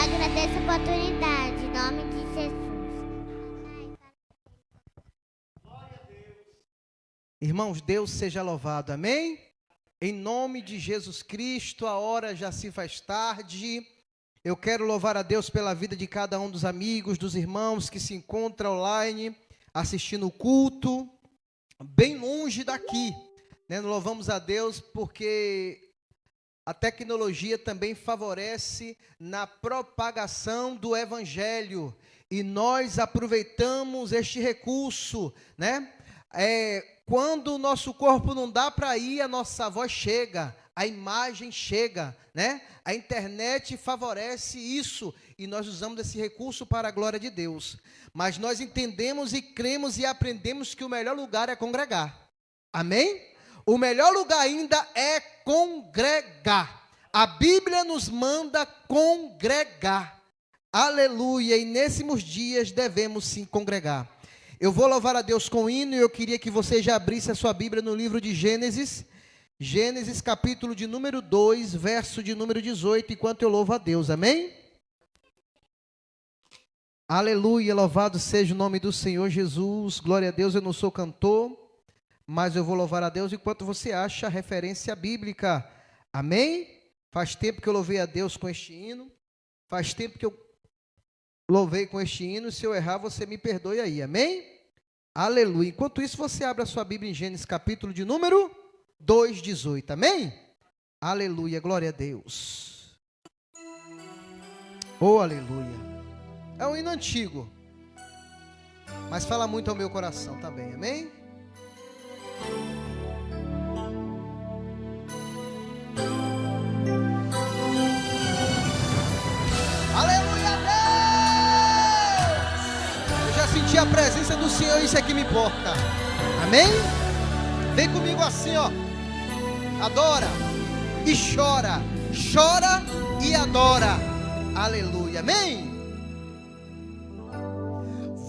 agradeço a oportunidade, em nome de Jesus. Irmãos, Deus seja louvado, amém? Em nome de Jesus Cristo, a hora já se faz tarde. Eu quero louvar a Deus pela vida de cada um dos amigos, dos irmãos que se encontram online, assistindo o culto, bem longe daqui, né? Louvamos a Deus porque a tecnologia também favorece na propagação do Evangelho, e nós aproveitamos este recurso, né? Quando o nosso corpo não dá para ir, a nossa voz chega, a imagem chega, né? A internet favorece isso, e nós usamos esse recurso para a glória de Deus. Mas nós entendemos e cremos e aprendemos que o melhor lugar é congregar. Amém? O melhor lugar ainda é congregar. A Bíblia nos manda congregar. Aleluia! E nesses dias devemos sim congregar. Eu vou louvar a Deus com hino, e eu queria que você já abrisse a sua Bíblia no livro de Gênesis. Gênesis capítulo de número 2, verso de número 18, enquanto eu louvo a Deus, amém? Aleluia, louvado seja o nome do Senhor Jesus. Glória a Deus. Eu não sou cantor, mas eu vou louvar a Deus enquanto você acha a referência bíblica, amém? Faz tempo que eu louvei a Deus com este hino, faz tempo que eu louvei com este hino. Se eu errar, você me perdoe aí, amém? Aleluia. Enquanto isso, você abre a sua Bíblia em Gênesis capítulo de número 2, 18, amém? Aleluia, glória a Deus. Oh, aleluia. É um hino antigo, mas fala muito ao meu coração também, amém? Aleluia, Deus! Eu já senti a presença do Senhor, isso é que me importa, amém? Vem comigo assim, ó. Adora e chora, chora e adora, aleluia, amém?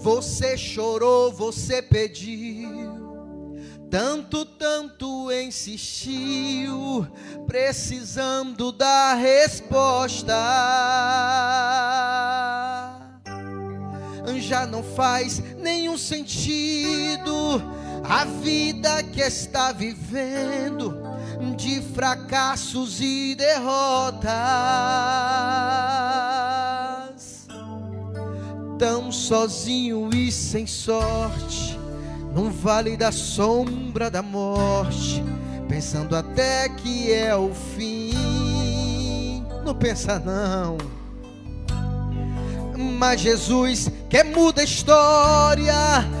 Você chorou, você pediu, tanto insistiu, precisando da resposta. Já não faz nenhum sentido a vida que está vivendo, de fracassos e derrotas, tão sozinho e sem sorte, num vale da sombra da morte, pensando até que é o fim. Não pensa não, mas Jesus, que muda a história,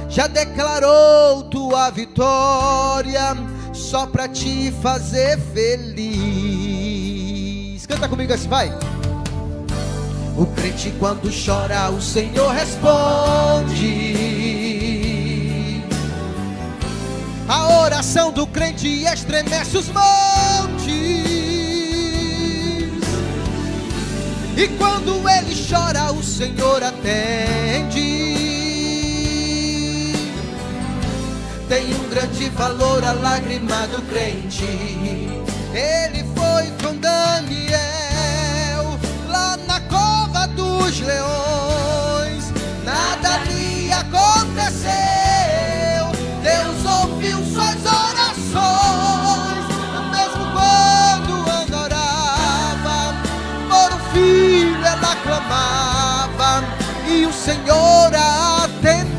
já declarou tua vitória, só pra te fazer feliz. Canta comigo assim, vai. O crente quando chora, o Senhor responde. A oração do crente estremece os montes. E quando ele chora, o Senhor atende. Tem um grande valor a lágrima do crente. Ele foi com Daniel lá na cova dos leões. Nada lhe aconteceu. Deus ouviu suas orações. Mesmo quando Ana orava por um filho, ela clamava, e o Senhor a atendeu.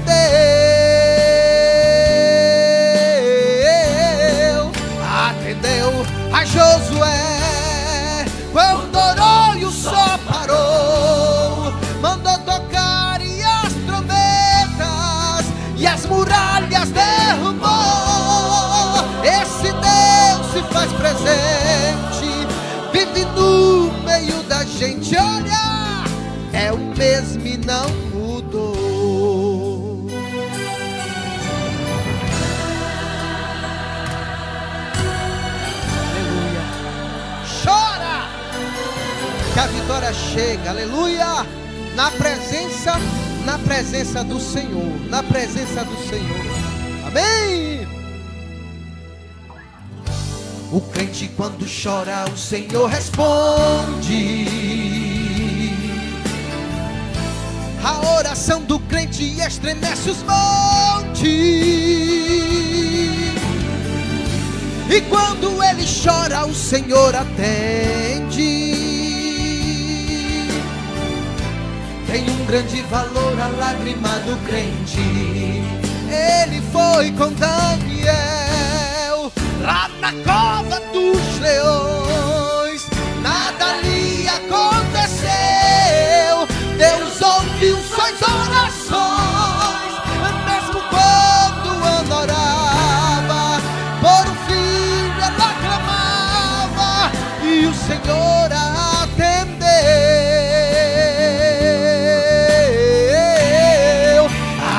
A Josué, quando orou e o sol parou, mandou tocar e as trombetas, e as muralhas derrubou. Esse Deus se faz presente, vive no meio da gente. Olha, é o mesmo e não mudou. Que a vitória chega, aleluia, na presença do Senhor, na presença do Senhor, amém. O crente quando chora, o Senhor responde. estremece os montes. E quando ele chora, o Senhor atende. Tem um grande valor a lágrima do crente. Ele foi com Daniel lá na cova dos leões. Nada lhe aconteceu. Deus ouviu suas orações. Mesmo quando Ana orava por um filho, ela clamava e o Senhor a atendeu.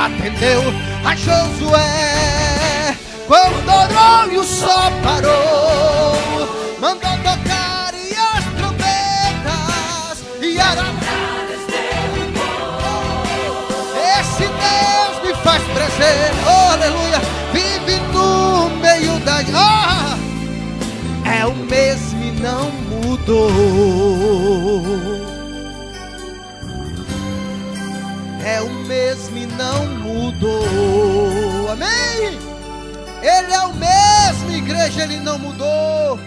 Atendeu a Josué quando orou e o sol parou. Mandou tocar e as trombetas e araucárias derrubou. Esse Deus me faz presente, oh, aleluia, vive no meio da... é o mesmo e não mudou. É o mesmo e não mudou. Amém? Ele é o mesmo, igreja, ele não mudou.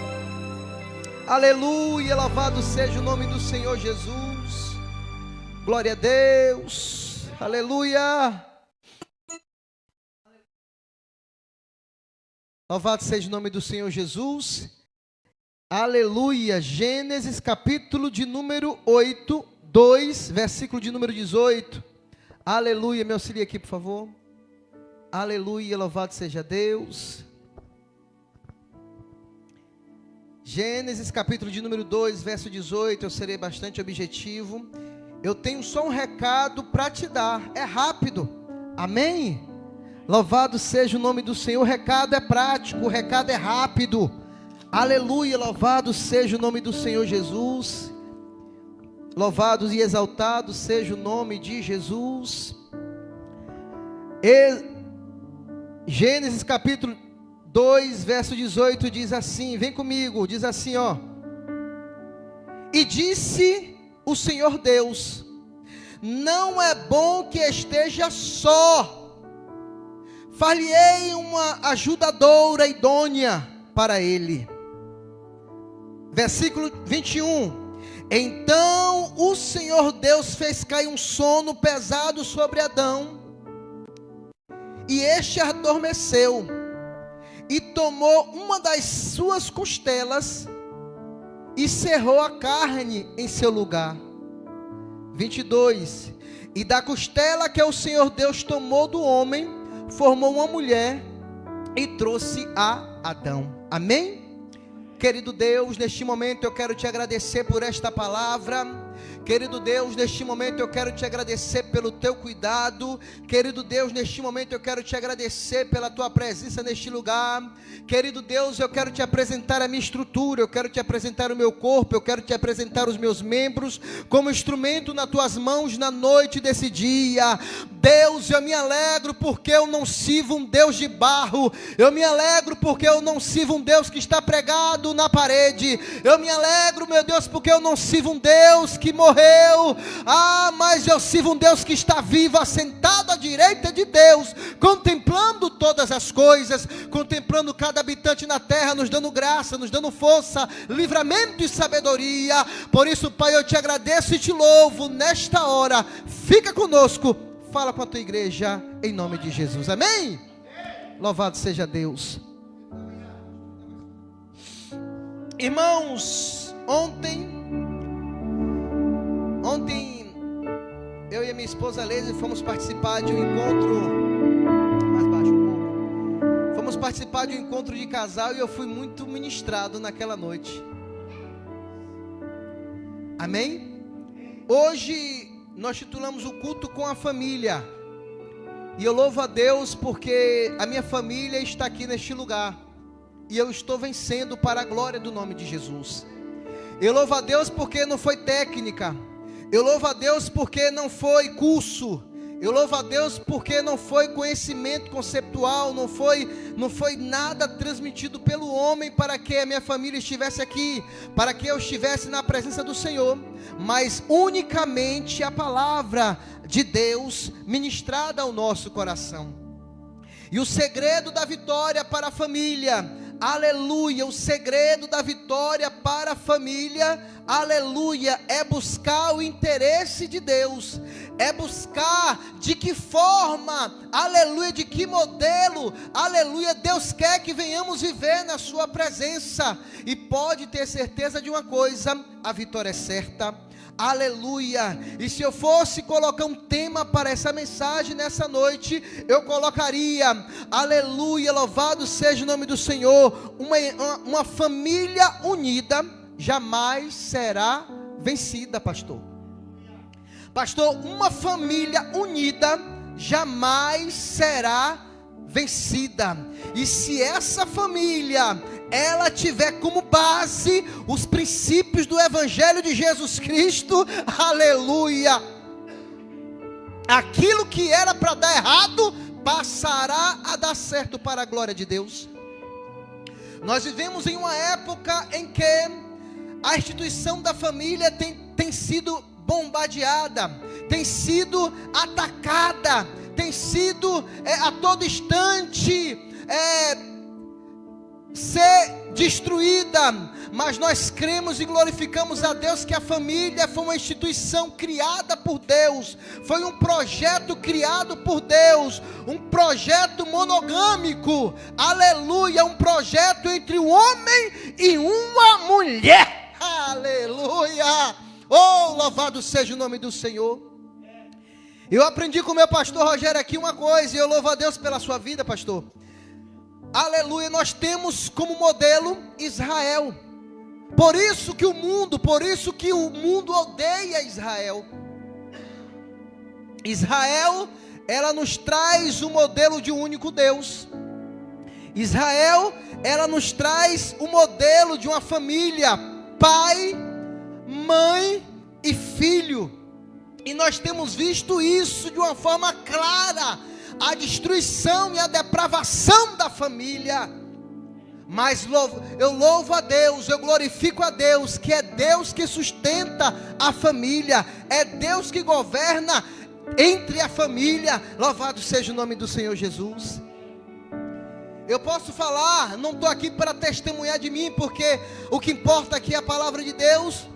Aleluia, louvado seja o nome do Senhor Jesus. Glória a Deus. Aleluia. Louvado seja o nome do Senhor Jesus. Aleluia. Gênesis capítulo de número 8, 2, versículo de número 18. Aleluia, me auxilie aqui, por favor. Aleluia, louvado seja Deus. Gênesis capítulo de número 2, verso 18, eu serei bastante objetivo. Eu tenho só um recado para te dar, é rápido, amém? Louvado seja o nome do Senhor, o recado é prático, o recado é rápido. Aleluia, louvado seja o nome do Senhor Jesus. Louvado e exaltado seja o nome de Jesus. Gênesis capítulo 2, verso 18 diz assim, vem comigo, diz assim, ó. E disse o Senhor Deus: não é bom que esteja só, far-lhe-ei uma ajudadora idônea para ele. Versículo 21. Então o Senhor Deus fez cair um sono pesado sobre Adão, e este adormeceu, e tomou uma das suas costelas, e cerrou a carne em seu lugar. 22. E da costela que o Senhor Deus tomou do homem, formou uma mulher, e trouxe a Adão. Amém? Querido Deus, neste momento eu quero te agradecer por esta palavra. Querido Deus, neste momento eu quero te agradecer pelo teu cuidado. Querido Deus, neste momento eu quero te agradecer pela tua presença neste lugar. Querido Deus, eu quero te apresentar a minha estrutura, eu quero te apresentar o meu corpo, eu quero te apresentar os meus membros como instrumento nas tuas mãos na noite desse dia. Deus, eu me alegro porque eu não sirvo um Deus de barro. Eu me alegro porque eu não sirvo um Deus que está pregado na parede. Eu me alegro, meu Deus, porque eu não sirvo um Deus que morreu. Mas eu sirvo um Deus que está vivo, assentado à direita de Deus, contemplando todas as coisas, contemplando cada habitante na terra, nos dando graça, nos dando força, livramento e sabedoria. Por isso, Pai, eu te agradeço e te louvo nesta hora. Fica conosco, fala com a tua igreja, em nome de Jesus, amém? Louvado seja Deus. Irmãos, ontem eu e a minha esposa Leise fomos participar de um encontro, mais baixo um pouco, fomos participar de um encontro de casal e eu fui muito ministrado naquela noite, amém? Hoje nós titulamos o culto com a família, e eu louvo a Deus porque a minha família está aqui neste lugar, e eu estou vencendo para a glória do nome de Jesus. Eu louvo a Deus porque não foi técnica. Eu louvo a Deus porque não foi curso. Eu louvo a Deus porque não foi conhecimento conceptual, não foi nada transmitido pelo homem para que a minha família estivesse aqui, para que eu estivesse na presença do Senhor, mas unicamente a palavra de Deus ministrada ao nosso coração. E o segredo da vitória para a família, aleluia, o segredo da vitória para a família, aleluia, é buscar o interesse de Deus, é buscar de que forma, aleluia, de que modelo, aleluia, Deus quer que venhamos viver na sua presença. E pode ter certeza de uma coisa, a vitória é certa, aleluia. E se eu fosse colocar um tema para essa mensagem nessa noite, eu colocaria, aleluia, louvado seja o nome do Senhor, uma família unida jamais será vencida, pastor. Pastor, uma família unida jamais será vencida. E se essa família ela tiver como base os princípios do Evangelho de Jesus Cristo, aleluia, aquilo que era para dar errado, passará a dar certo para a glória de Deus. Nós vivemos em uma época em que a instituição da família tem sido bombardeada, tem sido atacada, tem sido a todo instante ser destruída, mas nós cremos e glorificamos a Deus que a família foi uma instituição criada por Deus, foi um projeto criado por Deus, um projeto monogâmico, aleluia, um projeto entre um homem e uma mulher, aleluia, oh, louvado seja o nome do Senhor. Eu aprendi com o meu pastor Rogério aqui uma coisa, e eu louvo a Deus pela sua vida, pastor. Aleluia, nós temos como modelo Israel. Por isso que o mundo odeia Israel. Israel, ela nos traz o modelo de um único Deus. Israel, ela nos traz o modelo de uma família, pai, mãe e filho. E nós temos visto isso de uma forma clara, a destruição e a depravação da família. Mas eu louvo a Deus, eu glorifico a Deus, que é Deus que sustenta a família, é Deus que governa entre a família. Louvado seja o nome do Senhor Jesus. Eu posso falar, não estou aqui para testemunhar de mim, porque o que importa aqui é a palavra de Deus.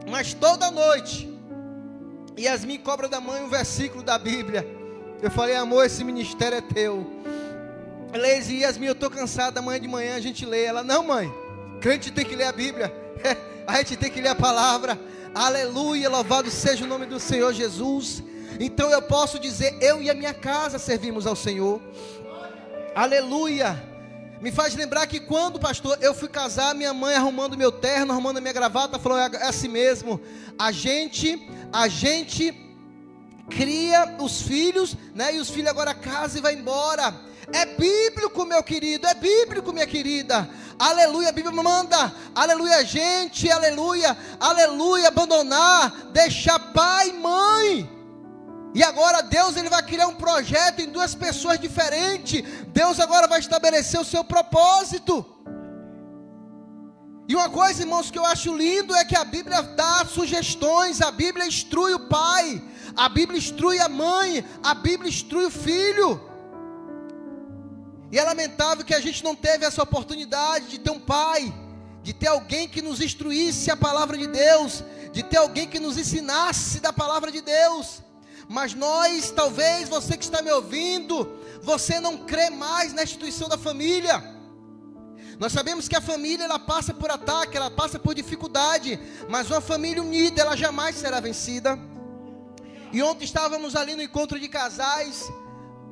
Mas toda noite Yasmin cobra da mãe um versículo da Bíblia. Eu falei, amor, esse ministério é teu. Ela disse, Yasmin, eu estou cansada, amanhã de manhã a gente lê. Ela, não, mãe, crente tem que ler a Bíblia. A gente tem que ler a palavra. Aleluia, louvado seja o nome do Senhor Jesus. Então eu posso dizer, eu e a minha casa servimos ao Senhor. Aleluia. Me faz lembrar que quando, pastor, eu fui casar, minha mãe arrumando meu terno, arrumando a minha gravata, falou, é assim mesmo, a gente cria os filhos, né? E os filhos agora casam e vai embora. É bíblico, meu querido, é bíblico, minha querida. Aleluia, a Bíblia manda, aleluia, gente, aleluia, aleluia, abandonar, deixar pai e mãe. E agora Deus, ele vai criar um projeto em duas pessoas diferentes. Deus agora vai estabelecer o seu propósito. E uma coisa, irmãos, que eu acho lindo é que a Bíblia dá sugestões, a Bíblia instrui o pai, a Bíblia instrui a mãe, a Bíblia instrui o filho. E é lamentável que a gente não teve essa oportunidade de ter um pai, de ter alguém que nos instruísse a palavra de Deus, de ter alguém que nos ensinasse da palavra de Deus. Mas nós, talvez você que está me ouvindo, você não crê mais na instituição da família. Nós sabemos que a família, ela passa por ataque, ela passa por dificuldade, mas uma família unida, ela jamais será vencida. E ontem estávamos ali no encontro de casais,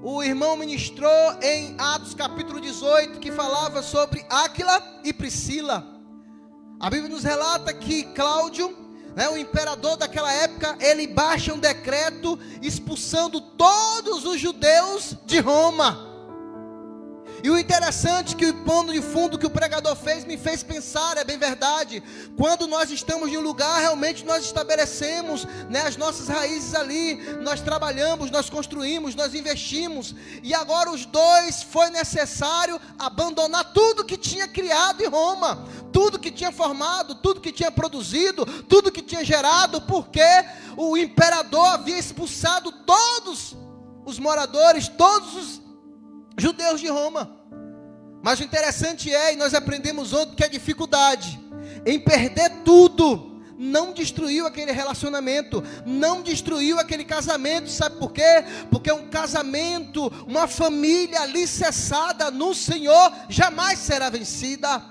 o irmão ministrou em Atos capítulo 18, que falava sobre Áquila e Priscila. A Bíblia nos relata que Cláudio, o imperador daquela época, ele baixa um decreto expulsando todos os judeus de Roma. E o interessante que o pano de fundo que o pregador fez me fez pensar, é bem verdade. Quando nós estamos em um lugar, realmente nós estabelecemos, né, as nossas raízes ali. Nós trabalhamos, nós construímos, nós investimos. E agora os dois foi necessário abandonar tudo que tinha criado em Roma. Tudo que tinha formado, tudo que tinha produzido, tudo que tinha gerado. Porque o imperador havia expulsado todos os moradores, todos os judeus de Roma. Mas o interessante é, e nós aprendemos ontem, que a dificuldade em perder tudo não destruiu aquele relacionamento, não destruiu aquele casamento. Sabe por quê? Porque um casamento, uma família alicerçada no Senhor jamais será vencida.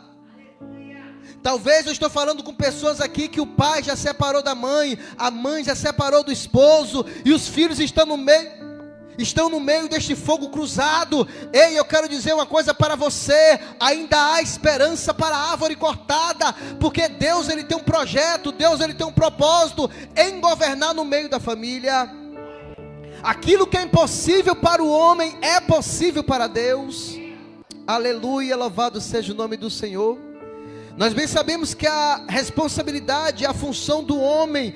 Talvez eu estou falando com pessoas aqui que o pai já separou da mãe, a mãe já separou do esposo, e os filhos estão no meio deste fogo cruzado. Ei, eu quero dizer uma coisa para você: ainda há esperança para a árvore cortada, porque Deus, Ele tem um projeto, Deus, Ele tem um propósito em governar no meio da família. Aquilo que é impossível para o homem é possível para Deus. Aleluia, louvado seja o nome do Senhor. Nós bem sabemos que a responsabilidade, a função do homem,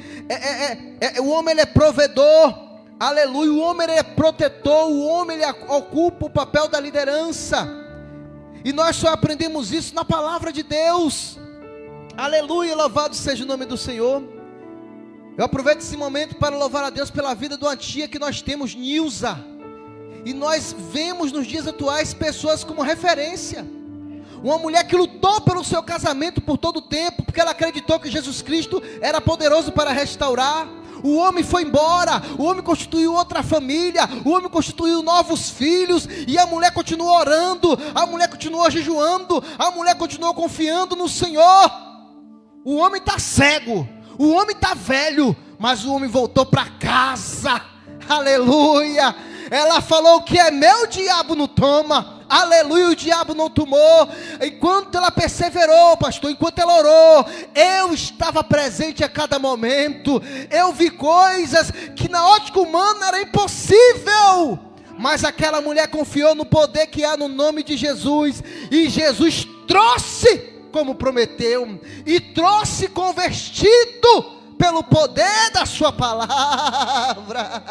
o homem ele é provedor, aleluia, o homem ele é protetor, o homem ele ocupa o papel da liderança, e nós só aprendemos isso na palavra de Deus, aleluia, louvado seja o nome do Senhor. Eu aproveito esse momento para louvar a Deus pela vida de uma tia que nós temos, Nilza, e nós vemos nos dias atuais pessoas como referência. Uma mulher que lutou pelo seu casamento por todo o tempo, porque ela acreditou que Jesus Cristo era poderoso para restaurar. O homem foi embora, o homem constituiu outra família, o homem constituiu novos filhos, e a mulher continuou orando, a mulher continuou jejuando, a mulher continuou confiando no Senhor. O homem está cego, o homem está velho, mas o homem voltou para casa, aleluia. Ela falou: o que é meu, o diabo não toma. Aleluia, o diabo não tomou. Enquanto ela perseverou, pastor, enquanto ela orou, eu estava presente a cada momento. Eu vi coisas que na ótica humana era impossível, mas aquela mulher confiou no poder que há no nome de Jesus, e Jesus trouxe como prometeu, e trouxe convertido pelo poder da sua palavra.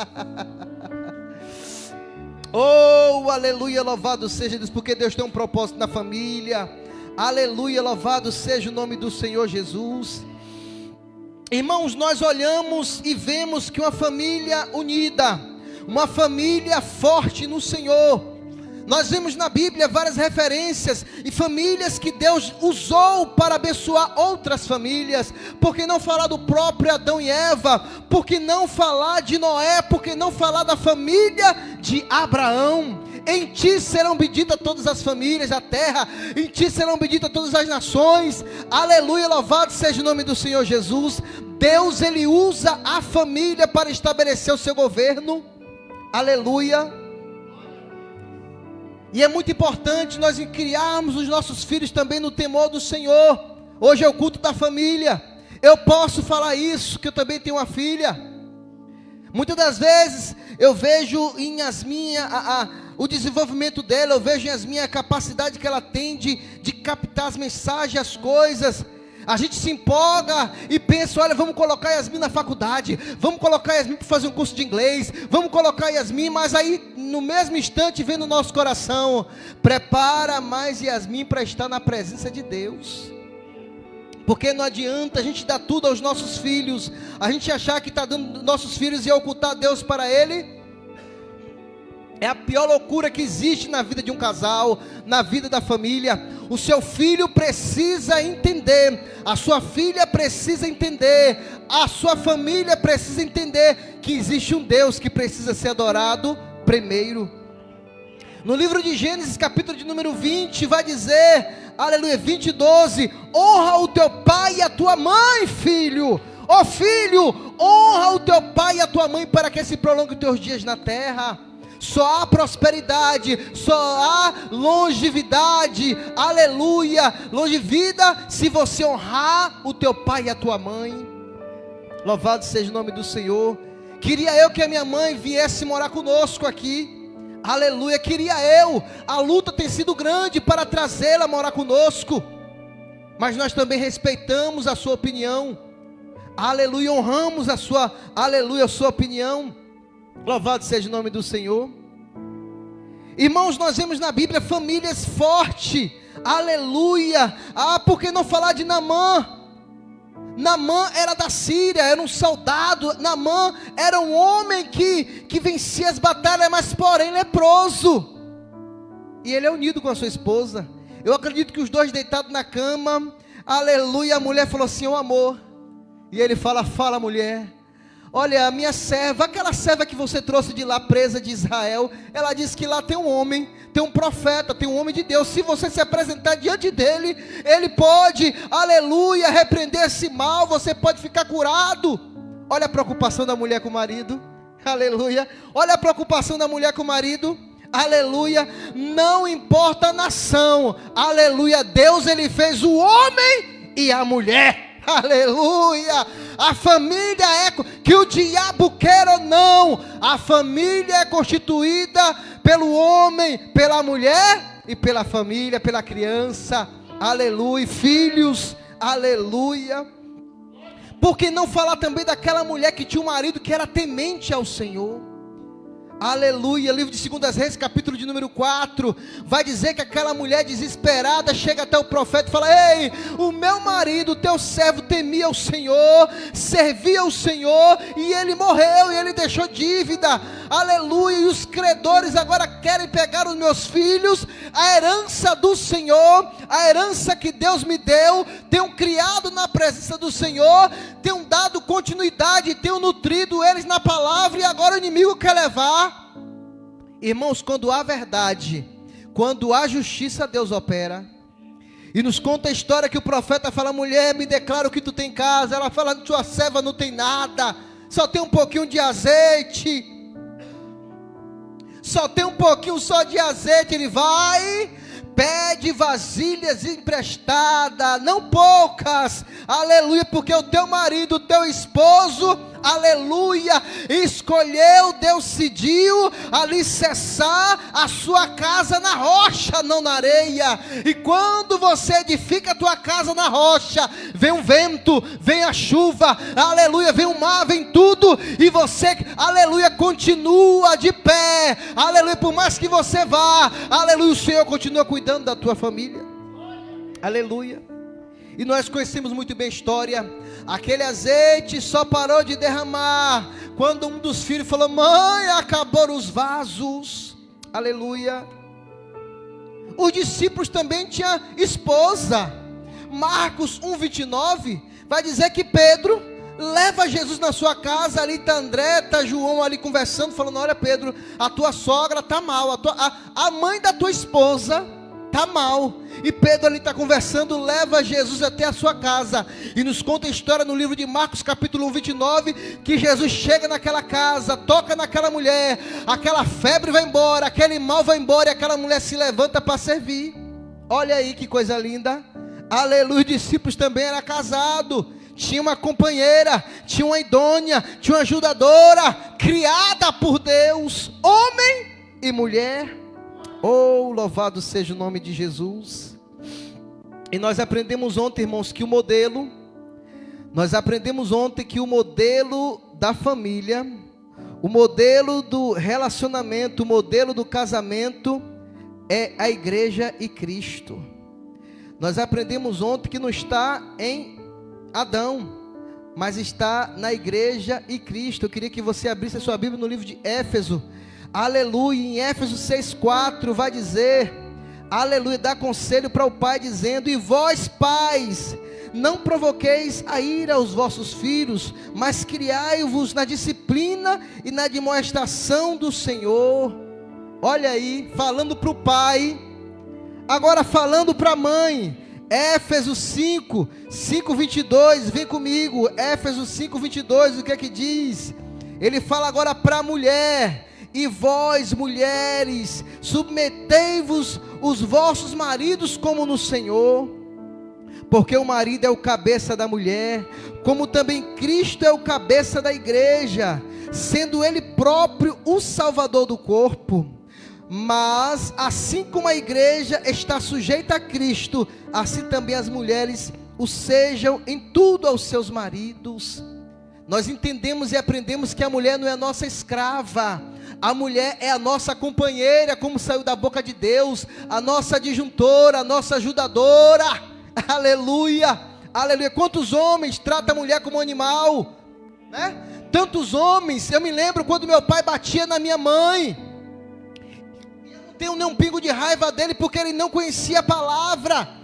Oh, aleluia, louvado seja Deus, porque Deus tem um propósito na família. Aleluia, louvado seja o nome do Senhor Jesus. Irmãos, nós olhamos e vemos que uma família unida, uma família forte no Senhor. Nós vemos na Bíblia várias referências e famílias que Deus usou para abençoar outras famílias. Por que não falar do próprio Adão e Eva? Por que não falar de Noé? Por que não falar da família de Abraão? Em ti serão benditas todas as famílias da terra, em ti serão benditas todas as nações. Aleluia, louvado seja o nome do Senhor Jesus. Deus, Ele usa a família para estabelecer o seu governo. Aleluia. E é muito importante nós criarmos os nossos filhos também no temor do Senhor. Hoje é o culto da família. Eu posso falar isso, que eu também tenho uma filha. Muitas das vezes eu vejo em Yasmin o desenvolvimento dela, eu vejo em Yasmin a capacidade que ela tem de captar as mensagens, as coisas. A gente se empolga e pensa: olha, vamos colocar Yasmin na faculdade, vamos colocar Yasmin para fazer um curso de inglês, vamos colocar Yasmin, mas aí no mesmo instante vem no nosso coração: prepara mais Yasmin para estar na presença de Deus. Porque não adianta a gente dar tudo aos nossos filhos, a gente achar que está dando nossos filhos e ocultar Deus para ele. É a pior loucura que existe na vida de um casal, na vida da família. O seu filho precisa entender, a sua filha precisa entender, a sua família precisa entender que existe um Deus que precisa ser adorado primeiro. No livro de Gênesis, capítulo de número 20, vai dizer, aleluia, 20:12, honra o teu pai e a tua mãe, filho. Ó filho, honra o teu pai e a tua mãe para que se prolongue os teus dias na terra. Só há prosperidade, só há longevidade, aleluia, longevida, se você honrar o teu pai e a tua mãe. Louvado seja o nome do Senhor. Queria eu que a minha mãe viesse morar conosco aqui, Aleluia, queria eu. A luta tem sido grande para trazê-la a morar conosco, mas nós também respeitamos a sua opinião. Aleluia, honramos a sua, aleluia, a sua opinião. Louvado seja o nome do Senhor. Irmãos, nós vemos na Bíblia famílias fortes. Aleluia. Por que não falar de Naamã? Naamã era da Síria, era um soldado. Naamã era um homem que vencia as batalhas, mas porém leproso. E ele é unido com a sua esposa. Eu acredito que os dois deitados na cama, aleluia, a mulher falou assim: ô amor. E ele fala: fala mulher, olha, a minha serva, aquela serva que você trouxe de lá presa de Israel, ela disse que lá tem um homem, tem um profeta, tem um homem de Deus. Se você se apresentar diante dele, ele pode, aleluia, repreender esse mal, você pode ficar curado. Olha a preocupação da mulher com o marido, aleluia. Olha a preocupação da mulher com o marido, aleluia. Não importa a nação, aleluia, Deus ele fez o homem e a mulher. Aleluia, a família é, que o diabo quer ou não, a família é constituída pelo homem, pela mulher e pela família, pela criança, aleluia, filhos, aleluia. Por que não falar também daquela mulher que tinha um marido que era temente ao Senhor? Aleluia, livro de 2 Reis, capítulo de número 4, vai dizer que aquela mulher desesperada chega até o profeta e fala: ei, o meu marido, o teu servo temia o Senhor, servia o Senhor, e ele morreu, e ele deixou dívida, aleluia, e os credores agora querem pegar os meus filhos, a herança do Senhor, a herança que Deus me deu, tenho criado na presença do Senhor, tenho dado continuidade, tenho nutrido eles na palavra, e agora o inimigo quer levar. Irmãos, quando há verdade, quando há justiça, Deus opera. E nos conta a história que o profeta fala: mulher, me declara o que tu tem em casa. Ela fala: tua serva não tem nada, só tem um pouquinho de azeite, só tem um pouquinho só de azeite. Ele vai, pede vasilhas emprestadas, não poucas, aleluia, porque o teu marido, o teu esposo, aleluia, escolheu, decidiu alicerçar a sua casa na rocha, não na areia. E quando você edifica a tua casa na rocha, vem um vento, vem a chuva, aleluia, vem o mar, vem tudo, e você, aleluia, continua de pé, aleluia, por mais que você vá, aleluia, o Senhor continua cuidando da tua família, aleluia. E nós conhecemos muito bem a história. Aquele azeite só parou de derramar quando um dos filhos falou: mãe, acabaram os vasos, aleluia. Os discípulos também tinham esposa. Marcos 1:29 vai dizer que Pedro leva Jesus na sua casa. Ali está André, está João ali conversando, falando: olha Pedro, a tua sogra está mal, a mãe da tua esposa está mal. E Pedro ali está conversando, leva Jesus até a sua casa. E nos conta a história no livro de Marcos capítulo 1:29, que Jesus chega naquela casa, toca naquela mulher, aquela febre vai embora, aquele mal vai embora, e aquela mulher se levanta para servir. Olha aí que coisa linda, aleluia. Os discípulos também eram casados, tinha uma companheira, tinha uma idônea, tinha uma ajudadora, criada por Deus, homem e mulher. Oh, louvado seja o nome de Jesus. E nós aprendemos ontem, irmãos, que o modelo da família, o modelo do relacionamento, o modelo do casamento é a igreja e Cristo. Nós aprendemos ontem que não está em Adão, mas está na igreja e Cristo. Eu queria que você abrisse a sua Bíblia no livro de Éfeso, aleluia. Em Éfeso 6:4 vai dizer, aleluia, dá conselho para o pai dizendo: e vós pais, não provoqueis a ira aos vossos filhos, mas criai-vos na disciplina e na admoestação do Senhor. Olha aí, falando para o pai, agora falando para a mãe. Éfesos 5:22, vem comigo, Éfesos 5:22, o que é que diz? Ele fala agora para a mulher: e vós mulheres, submetei-vos os vossos maridos como no Senhor, porque o marido é o cabeça da mulher, como também Cristo é o cabeça da igreja, sendo ele próprio o salvador do corpo. Mas assim como a igreja está sujeita a Cristo, assim também as mulheres o sejam em tudo aos seus maridos. Nós entendemos e aprendemos que a mulher não é a nossa escrava, a mulher é a nossa companheira, como saiu da boca de Deus, a nossa adjuntora, a nossa ajudadora. Aleluia, aleluia. Quantos homens tratam a mulher como animal, né? Tantos homens. Eu me lembro quando meu pai batia na minha mãe, eu não tenho nem um pingo de raiva dele, porque ele não conhecia a palavra.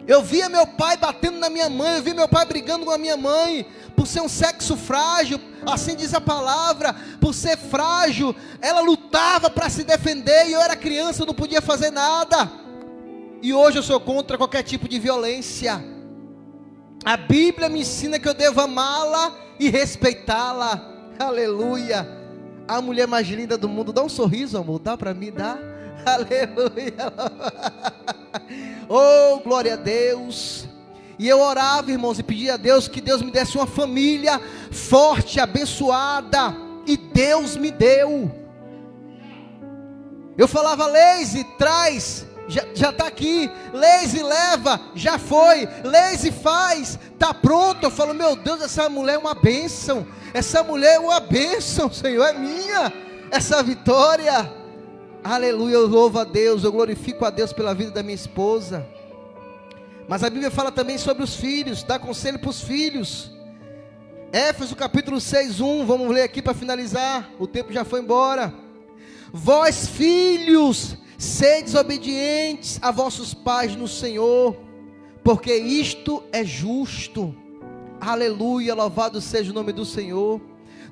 Eu via meu pai batendo na minha mãe, eu via meu pai brigando com a minha mãe, por ser um sexo frágil, assim diz a palavra, por ser frágil, ela lutava para se defender, e eu era criança, eu não podia fazer nada, e hoje eu sou contra qualquer tipo de violência. A Bíblia me ensina que eu devo amá-la e respeitá-la, aleluia. A mulher mais linda do mundo, dá um sorriso, amor, dá para mim, dá, aleluia. Oh, glória a Deus. E eu orava, irmãos, e pedia a Deus que Deus me desse uma família forte, abençoada, e Deus me deu. Eu falava: Leise, traz, já está aqui. Leise, leva, já foi. Leise, faz, está pronto. Eu falo: meu Deus, essa mulher é uma bênção. Essa mulher é uma bênção, Senhor, é minha essa vitória. Aleluia, eu louvo a Deus, eu glorifico a Deus pela vida da minha esposa. Mas a Bíblia fala também sobre os filhos, dá conselho para os filhos. Éfeso capítulo 6:1, vamos ler aqui para finalizar, o tempo já foi embora. Vós filhos, sedes obedientes a vossos pais no Senhor, porque isto é justo. Aleluia, louvado seja o nome do Senhor.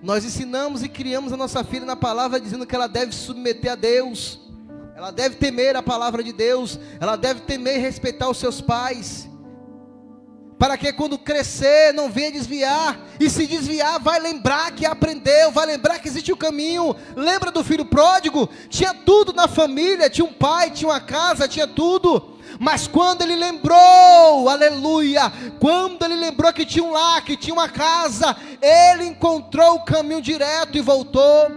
Nós ensinamos e criamos a nossa filha na palavra, dizendo que ela deve se submeter a Deus, ela deve temer a palavra de Deus, ela deve temer e respeitar os seus pais, para que quando crescer não venha desviar, e se desviar vai lembrar que aprendeu, vai lembrar que existe o caminho. Lembra do filho pródigo? Tinha tudo na família, tinha um pai, tinha uma casa, tinha tudo, mas quando ele lembrou, aleluia, quando ele lembrou que tinha um lar, que tinha uma casa, ele encontrou o caminho direto e voltou.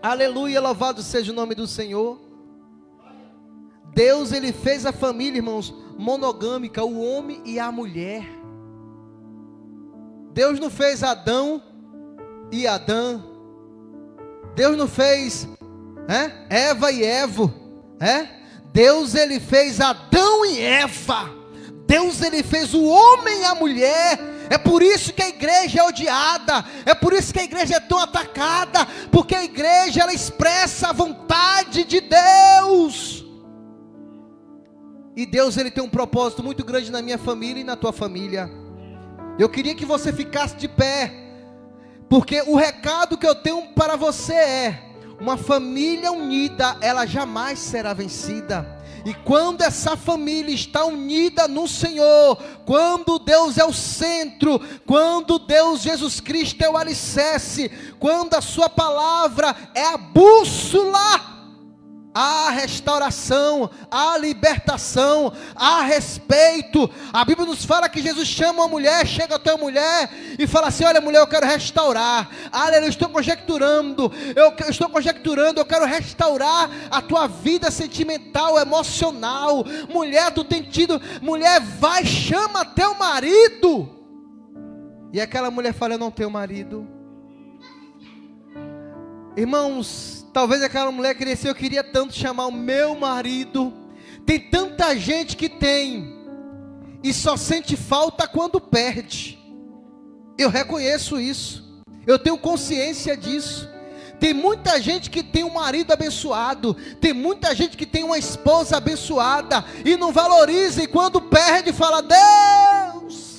Aleluia, louvado seja o nome do Senhor. Deus, ele fez a família, irmãos, monogâmica, o homem e a mulher. Deus não fez Adão e Adã. Deus não fez Eva e Evo, Deus, ele fez Adão e Eva. Deus, ele fez o homem e a mulher. É por isso que a igreja é odiada, é por isso que a igreja é tão atacada, porque a igreja, ela expressa a vontade de Deus. E Deus, ele tem um propósito muito grande na minha família e na tua família. Eu queria que você ficasse de pé, porque o recado que eu tenho para você é: uma família unida, ela jamais será vencida. E quando essa família está unida no Senhor, quando Deus é o centro, quando Deus, Jesus Cristo, é o alicerce, quando a sua palavra é a bússola, há restauração, há libertação, há respeito. A Bíblia nos fala que Jesus chama uma mulher, chega até a mulher e fala assim: olha, mulher, eu quero restaurar. Aleluia, eu estou conjecturando, eu quero restaurar a tua vida sentimental, emocional. Mulher, tu tem tido, mulher, vai, chama teu marido. E aquela mulher fala: eu não tenho marido. Irmãos, talvez aquela mulher queria dizer: eu queria tanto chamar o meu marido. Tem tanta gente que tem e só sente falta quando perde. Eu reconheço isso, eu tenho consciência disso. Tem muita gente que tem um marido abençoado, tem muita gente que tem uma esposa abençoada e não valoriza, e quando perde fala: Deus.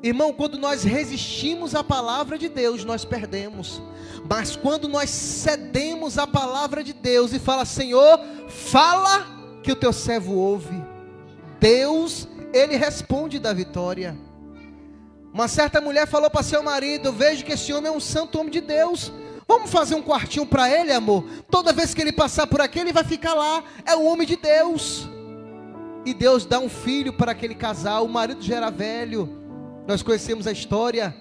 Irmão, quando nós resistimos à palavra de Deus, nós perdemos. Mas quando nós cedemos à palavra de Deus e fala: Senhor, fala que o teu servo ouve, Deus, ele responde da vitória. Uma certa mulher falou para seu marido: vejo que esse homem é um santo homem de Deus, vamos fazer um quartinho para ele, amor. Toda vez que ele passar por aqui, ele vai ficar lá, é um homem de Deus. E Deus dá um filho para aquele casal. O marido já era velho, nós conhecemos a história.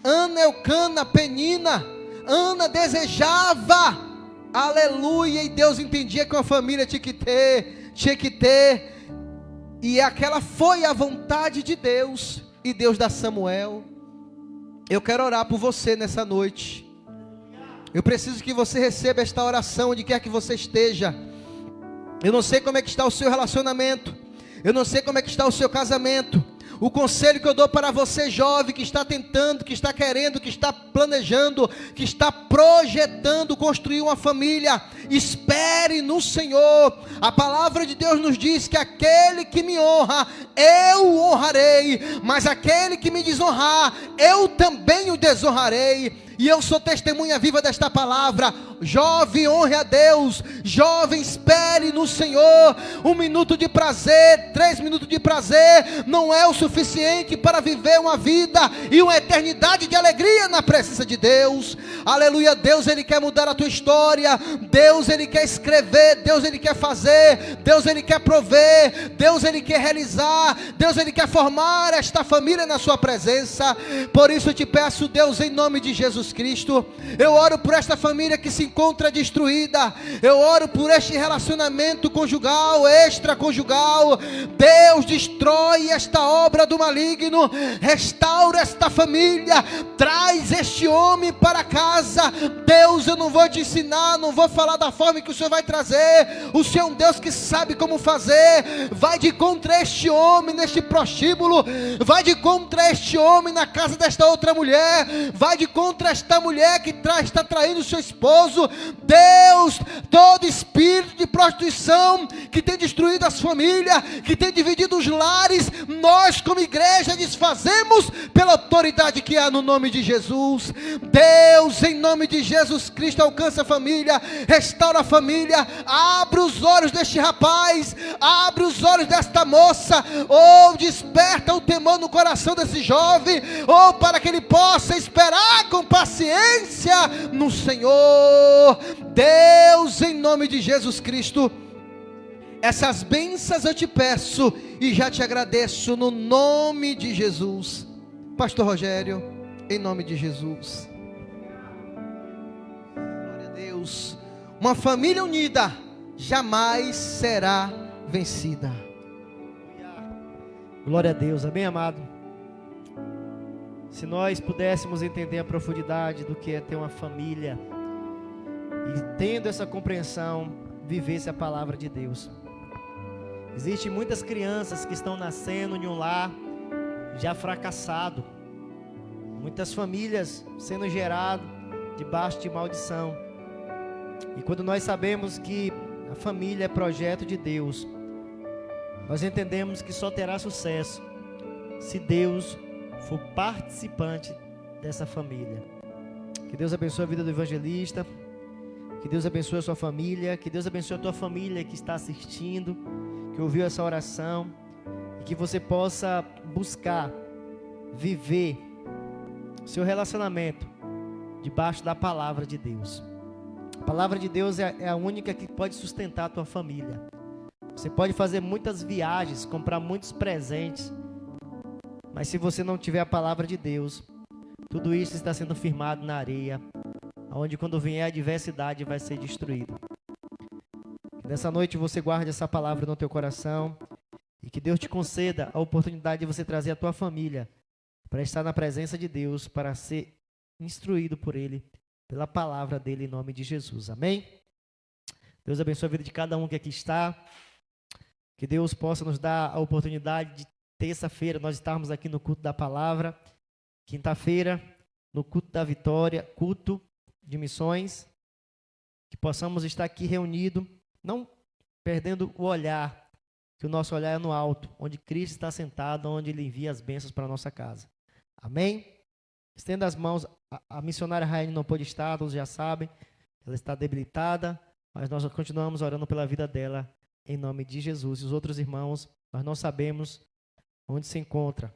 Ana, Eucana, Penina. Ana desejava Aleluia. E Deus entendia que uma família tinha que ter. E aquela foi a vontade de Deus. E Deus dá Samuel. Eu quero orar por você nessa noite. Eu preciso que você receba esta oração onde quer que você esteja. Eu não sei como é que está o seu relacionamento. Eu não sei como é que está o seu casamento. O conselho que eu dou para você, jovem, que está tentando, que está querendo, que está planejando, que está projetando construir uma família, espere no Senhor. A palavra de Deus nos diz que aquele que me honra, eu o honrarei, mas aquele que me desonrar, eu também o desonrarei. E eu sou testemunha viva desta palavra. Jovem, honre a Deus. Jovem, espere no Senhor. 1 minuto de prazer, 3 minutos de prazer não é o suficiente para viver uma vida e uma eternidade de alegria na presença de Deus. Aleluia. Deus, Ele quer mudar a tua história. Deus, Ele quer escrever. Deus, Ele quer fazer. Deus, Ele quer prover. Deus, Ele quer realizar. Deus, Ele quer formar esta família na sua presença. Por isso eu te peço, Deus, em nome de Jesus Cristo, eu oro por esta família que se encontra destruída. Eu oro por este relacionamento conjugal, extraconjugal. Deus, destrói esta obra do maligno. Restaura esta família. Traz este homem para casa. Deus, eu não vou te ensinar, não vou falar da forma que o Senhor vai trazer. O Senhor é um Deus que sabe como fazer. Vai de contra este homem neste prostíbulo. Vai de contra este homem na casa desta outra mulher. Vai de contra esta mulher que está traindo o seu esposo. Deus, todo espírito de prostituição que tem destruído as famílias, que tem dividido os lares, nós como igreja desfazemos pela autoridade que há no nome de Jesus. Deus, em nome de Jesus Cristo, alcança a família, restaura a família, abre os olhos deste rapaz, abre os olhos desta moça, ou desperta o temor no coração desse jovem, ou para que ele possa esperar com paciência no Senhor. Deus, em nome de Jesus Cristo, essas bênçãos eu te peço e já te agradeço no nome de Jesus. Pastor Rogério, em nome de Jesus. Glória a Deus. Uma família unida jamais será vencida. Glória a Deus, amém, amado? Se nós pudéssemos entender a profundidade do que é ter uma família e tendo essa compreensão, vivesse a palavra de Deus. Existem muitas crianças que estão nascendo em um lar já fracassado, muitas famílias sendo geradas debaixo de maldição. E quando nós sabemos que a família é projeto de Deus, nós entendemos que só terá sucesso se Deus for participante dessa família. Que Deus abençoe a vida do evangelista, que Deus abençoe a sua família, que Deus abençoe a tua família que está assistindo, que ouviu essa oração, e que você possa buscar viver seu relacionamento debaixo da palavra de Deus. A palavra de Deus é a única que pode sustentar a tua família. Você pode fazer muitas viagens, comprar muitos presentes, mas se você não tiver a palavra de Deus, tudo isso está sendo firmado na areia, onde quando vier a adversidade vai ser destruído. Que nessa noite você guarde essa palavra no teu coração e que Deus te conceda a oportunidade de você trazer a tua família para estar na presença de Deus, para ser instruído por Ele, pela palavra dEle, em nome de Jesus. Amém? Deus abençoe a vida de cada um que aqui está. Que Deus possa nos dar a oportunidade de terça-feira nós estarmos aqui no culto da palavra, quinta-feira no culto da vitória, culto de missões, que possamos estar aqui reunidos, não perdendo o olhar, que o nosso olhar é no alto, onde Cristo está sentado, onde Ele envia as bênçãos para a nossa casa. Amém? Estenda as mãos. A missionária Raine não pôde estar, todos já sabem, ela está debilitada, mas nós continuamos orando pela vida dela, em nome de Jesus. E os outros irmãos, nós não sabemos onde se encontra,